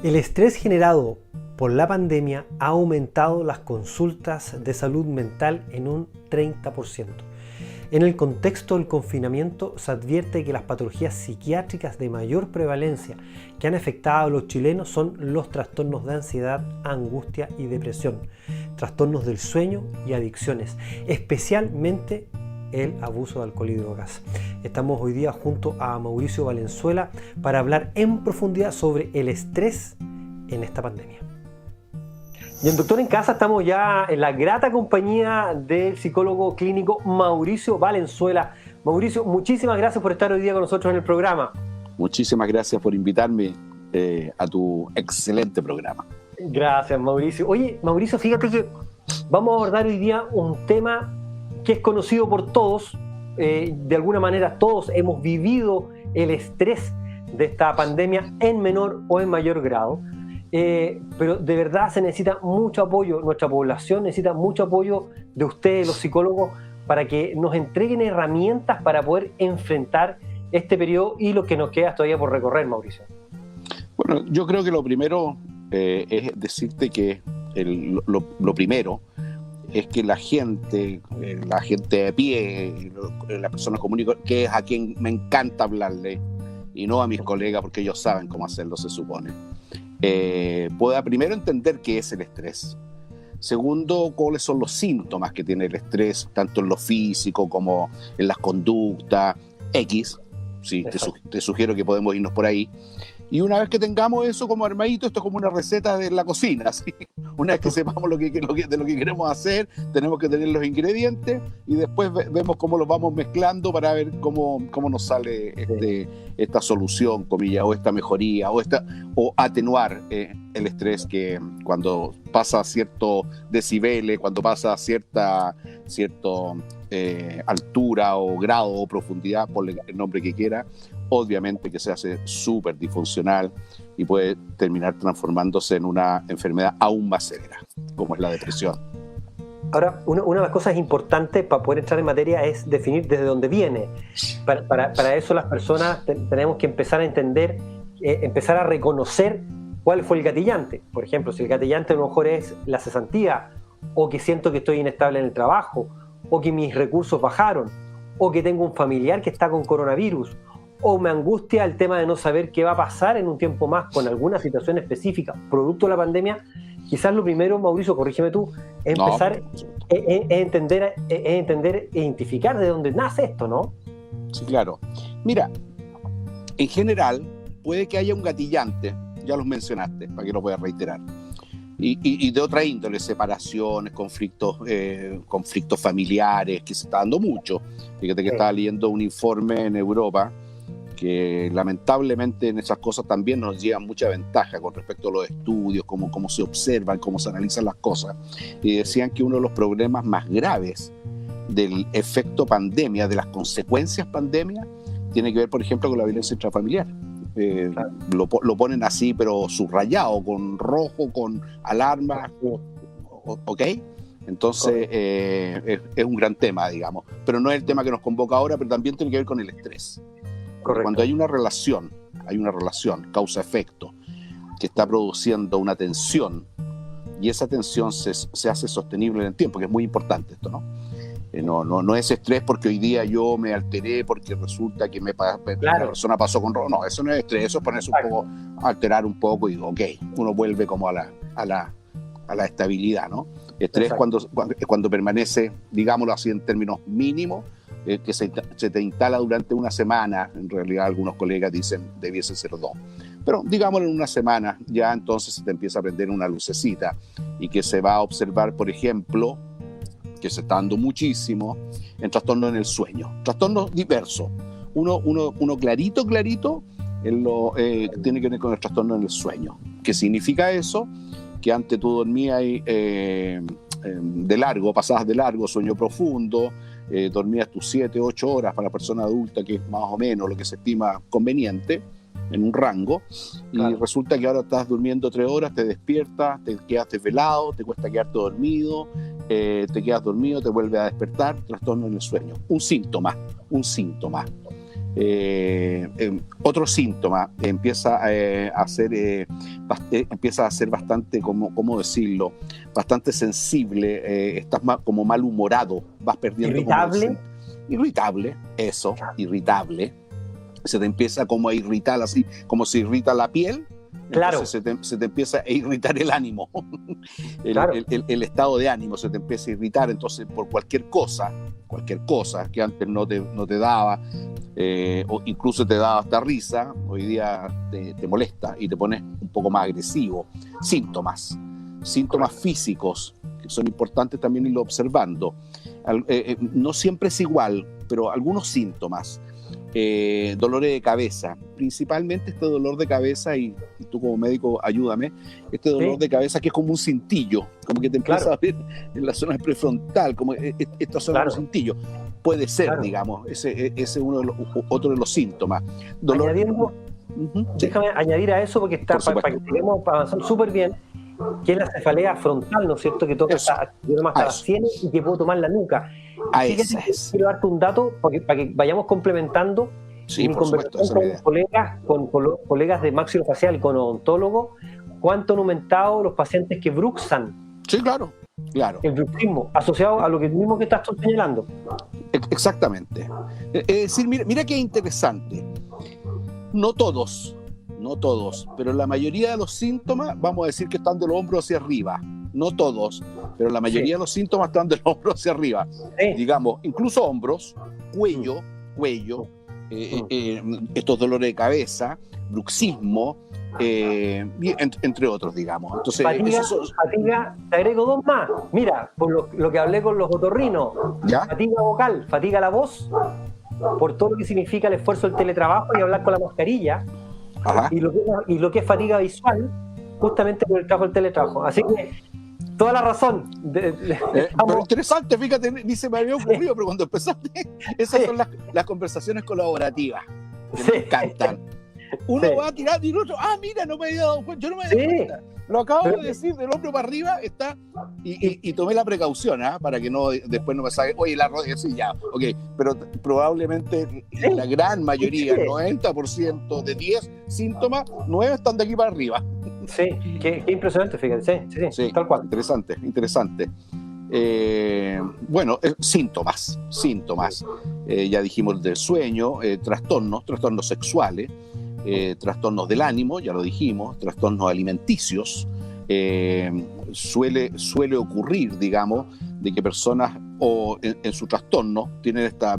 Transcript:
El estrés generado por la pandemia ha aumentado las consultas de salud mental en un 30%. En el contexto del confinamiento se advierte que las patologías psiquiátricas de mayor prevalencia que han afectado a los chilenos son los trastornos de ansiedad, angustia y depresión, trastornos del sueño y adicciones, especialmente el abuso de alcohol y drogas. Estamos hoy día junto a Mauricio Valenzuela para hablar en profundidad sobre el estrés en esta pandemia. Y en Doctor en Casa estamos ya en la grata compañía del psicólogo clínico Mauricio Valenzuela. Mauricio, muchísimas gracias por estar hoy día con nosotros en el programa. Muchísimas gracias por invitarme a tu excelente programa. Gracias, Mauricio. Oye, Mauricio, fíjate que vamos a abordar hoy día un tema que es conocido por todos. De alguna manera todos hemos vivido el estrés de esta pandemia en menor o en mayor grado. Pero de verdad se necesita mucho apoyo, nuestra población necesita mucho apoyo de ustedes, los psicólogos, para que nos entreguen herramientas para poder enfrentar este periodo y lo que nos queda todavía por recorrer, Mauricio. Bueno, yo creo que lo primero es decirte que lo primero es que la gente de pie, las personas comunes, que es a quien me encanta hablarle, y no a mis colegas porque ellos saben cómo hacerlo, se supone, pueda primero entender qué es el estrés. Segundo, cuáles son los síntomas que tiene el estrés, tanto en lo físico como en las conductas X. Sí, te sugiero que podemos irnos por ahí. Y una vez que tengamos eso como armadito, esto es como una receta de la cocina, ¿sí? Una vez que sepamos de lo que queremos hacer, tenemos que tener los ingredientes y después vemos cómo los vamos mezclando para ver cómo nos sale esta solución, comillas, o esta mejoría, o atenuar el estrés que cuando pasa a cierto decibeles, cuando pasa a cierta altura o grado o profundidad, ponle el nombre que quiera, obviamente que se hace súper disfuncional y puede terminar transformándose en una enfermedad aún más severa, como es la depresión. Ahora, una de las cosas importantes para poder entrar en materia es definir desde dónde viene. Para eso las personas tenemos que empezar a entender, empezar a reconocer cuál fue el gatillante. Por ejemplo, si el gatillante a lo mejor es la cesantía, o que siento que estoy inestable en el trabajo, o que mis recursos bajaron, o que tengo un familiar que está con coronavirus, o me angustia el tema de no saber qué va a pasar en un tiempo más con alguna situación específica producto de la pandemia. Quizás lo primero, Mauricio, corrígeme tú, es empezar a entender, identificar de dónde nace esto, ¿no? Sí, claro. Mira, en general puede que haya un gatillante, ya los mencionaste, para que lo puedas reiterar, y de otra índole, separaciones, conflictos familiares, que se está dando mucho. Fíjate que estaba leyendo un informe en Europa que lamentablemente en esas cosas también nos llevan mucha ventaja con respecto a los estudios, cómo se observan, cómo se analizan las cosas, y decían que uno de los problemas más graves del efecto pandemia, de las consecuencias pandemia, tiene que ver, por ejemplo, con la violencia intrafamiliar. Claro. Lo ponen así, pero subrayado, con rojo, con alarma, ¿ok? Entonces es un gran tema, digamos, pero no es el tema que nos convoca ahora, pero también tiene que ver con el estrés. Cuando hay una relación causa-efecto, que está produciendo una tensión, y esa tensión se hace sostenible en el tiempo, que es muy importante esto, ¿no? No es estrés porque hoy día yo me alteré, porque resulta que la persona pasó con rojo. No, eso no es estrés, eso es ponerse un poco, alterar un poco y uno vuelve como a la estabilidad, ¿no? Estrés cuando permanece, digámoslo así en términos mínimos, que se te instala durante una semana. En realidad algunos colegas dicen debiese ser 2, pero digámoslo en una semana, ya entonces se te empieza a prender una lucecita y que se va a observar, por ejemplo, que se está dando muchísimo en trastornos en el sueño, trastornos diversos. Uno clarito tiene que ver con el trastorno en el sueño. ¿Qué significa eso? Que antes tú dormías pasabas de largo, sueño profundo, dormías tus 7, 8 horas para la persona adulta, que es más o menos lo que se estima conveniente, en un rango, y resulta que ahora estás durmiendo 3 horas, te despiertas, te quedas desvelado, te cuesta quedarte dormido, te quedas dormido, te vuelves a despertar, trastorno en el sueño. Un síntoma. Otro síntoma empieza a ser bastante, ¿cómo decirlo? Bastante sensible, estás como malhumorado, vas perdiendo irritable. Irritable, eso, irritable. Se te empieza como a irritar, así como se irrita la piel. Claro. Se te empieza a irritar el ánimo, Claro. el estado de ánimo se te empieza a irritar, entonces por cualquier cosa que antes no te daba, o incluso te daba hasta risa, hoy día te molesta y te pones un poco más agresivo. Síntomas físicos, que son importantes también irlo observando. No siempre es igual, pero algunos síntomas. Dolores de cabeza, principalmente este dolor de cabeza, y tú como médico ayúdame, este dolor de cabeza que es como un cintillo, como que te empieza a ver en la zona prefrontal, como esta zona de un cintillo. Puede ser, digamos, ese es otro de los síntomas. Déjame añadir a eso, porque está para que sigamos avanzando súper bien, que es la cefalea frontal, ¿no es cierto? Que toca hasta las sienes y que puedo tomar la nuca. Quiero darte un dato para que vayamos complementando mi conversación con colegas de maxilofacial, con odontólogos, cuánto han aumentado los pacientes que bruxan. Sí, claro. El bruxismo, asociado a lo mismo que estás señalando. Exactamente. Es decir, mira qué interesante. No todos, pero la mayoría de los síntomas, vamos a decir que están de los hombros hacia arriba. No todos, pero la mayoría de los síntomas están de los hombros hacia arriba. Digamos, incluso hombros, cuello, estos dolores de cabeza, bruxismo, entre otros, digamos. Entonces, fatiga, te agrego dos más. Mira, por lo que hablé con los otorrinos, fatiga vocal, fatiga la voz, por todo lo que significa el esfuerzo del teletrabajo y hablar con la mascarilla. Y lo que es fatiga visual, justamente por el trabajo del teletrabajo. Así que toda la razón. Pero interesante, fíjate, ni se me había ocurrido, pero cuando empezaste, esas son las conversaciones colaborativas que me encantan. Uno va a tirar y el otro, mira, no me había dado cuenta, yo no me había dado cuenta. Lo acabo de decir, del hombro para arriba está, y tomé la precaución, para que después no me salga, oye, la rodilla, sí, ya, ok, pero probablemente la gran mayoría, 90% de 10 síntomas, 9 están de aquí para arriba. Sí, qué impresionante, fíjate, sí, tal cual. Interesante. Bueno, síntomas. Ya dijimos del sueño, trastornos sexuales, trastornos del ánimo, ya lo dijimos, trastornos alimenticios. Suele ocurrir, digamos, de que personas en su trastorno tienen esta